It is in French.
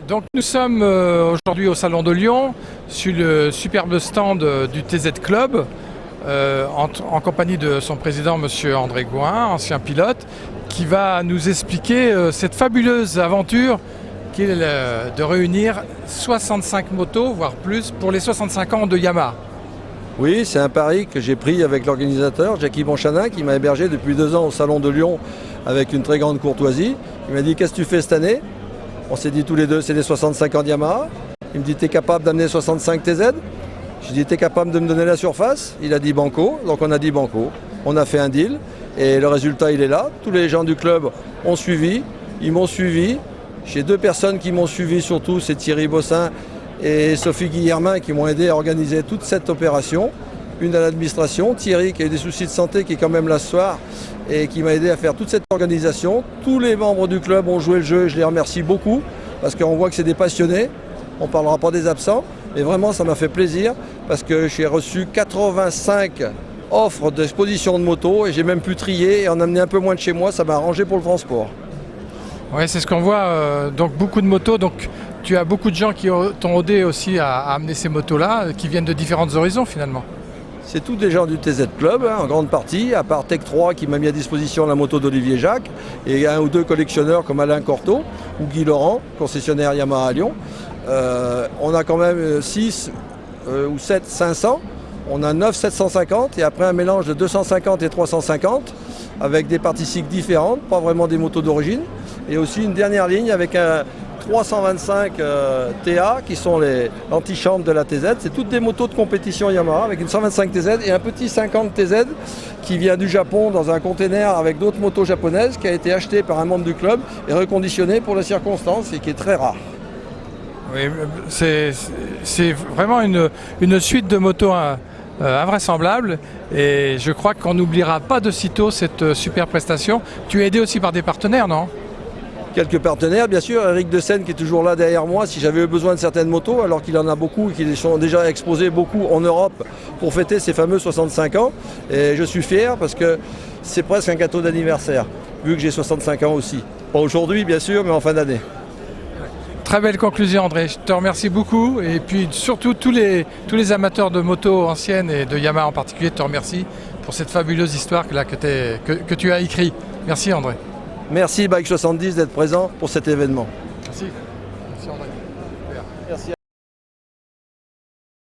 Donc nous sommes aujourd'hui au Salon de Lyon, sur le superbe stand du TZ Club, en compagnie de son président, M. André Gouin, ancien pilote, qui va nous expliquer cette fabuleuse aventure qui est de réunir 65 motos, voire plus, pour les 65 ans de Yamaha. Oui, c'est un pari que j'ai pris avec l'organisateur, Jackie Bonchanin, qui m'a hébergé depuis 2 ans au Salon de Lyon avec une très grande courtoisie. Il m'a dit « Qu'est-ce que tu fais cette année ?» On s'est dit tous les deux, c'est les 65 ans de Yamaha. Il me dit, t'es capable d'amener 65 TZ? J'ai dit, t'es capable de me donner la surface? Il a dit banco, donc on a dit banco. On a fait un deal et le résultat, il est là. Tous les gens du club ont suivi, ils m'ont suivi. J'ai 2 personnes qui m'ont suivi surtout, c'est Thierry Bossin et Sophie Guillermin qui m'ont aidé à organiser toute cette opération. Une à l'administration, Thierry qui a eu des soucis de santé, qui est quand même là ce soir et qui m'a aidé à faire toute cette organisation. Tous les membres du club ont joué le jeu, je les remercie beaucoup parce qu'on voit que c'est des passionnés. On ne parlera pas des absents, mais vraiment ça m'a fait plaisir parce que j'ai reçu 85 offres d'exposition de motos et j'ai même pu trier et en amener un peu moins de chez moi, ça m'a arrangé pour le transport. Oui, c'est ce qu'on voit, donc beaucoup de motos. Donc tu as beaucoup de gens qui t'ont aidé aussi à amener ces motos-là, qui viennent de différents horizons finalement. C'est tous des gens du TZ Club, en grande partie, à part Tech 3 qui m'a mis à disposition la moto d'Olivier Jacques, et 1 ou 2 collectionneurs comme Alain Cortot ou Guy Laurent, concessionnaire Yamaha à Lyon. On a quand même 6 ou 7 500, on a 9 750 et après un mélange de 250 et 350 avec des parties cycles différentes, pas vraiment des motos d'origine, et aussi une dernière ligne avec un 325 TA qui sont l'antichambre de la TZ. C'est toutes des motos de compétition Yamaha avec une 125 TZ et un petit 50 TZ qui vient du Japon dans un container avec d'autres motos japonaises qui a été acheté par un membre du club et reconditionné pour les circonstances et qui est très rare. Oui, c'est vraiment une suite de motos invraisemblable et je crois qu'on n'oubliera pas de sitôt cette super prestation. Tu es aidé aussi par des partenaires, non ? Quelques partenaires, bien sûr, Eric De Seine qui est toujours là derrière moi si j'avais eu besoin de certaines motos, alors qu'il en a beaucoup et qu'ils sont déjà exposés beaucoup en Europe pour fêter ces fameux 65 ans. Et je suis fier parce que c'est presque un gâteau d'anniversaire, vu que j'ai 65 ans aussi. Pas aujourd'hui, bien sûr, mais en fin d'année. Très belle conclusion, André. Je te remercie beaucoup. Et puis surtout, tous les amateurs de motos anciennes et de Yamaha en particulier te remercient pour cette fabuleuse histoire que tu as écrite. Merci, André. Merci Bike 70 d'être présent pour cet événement. Merci.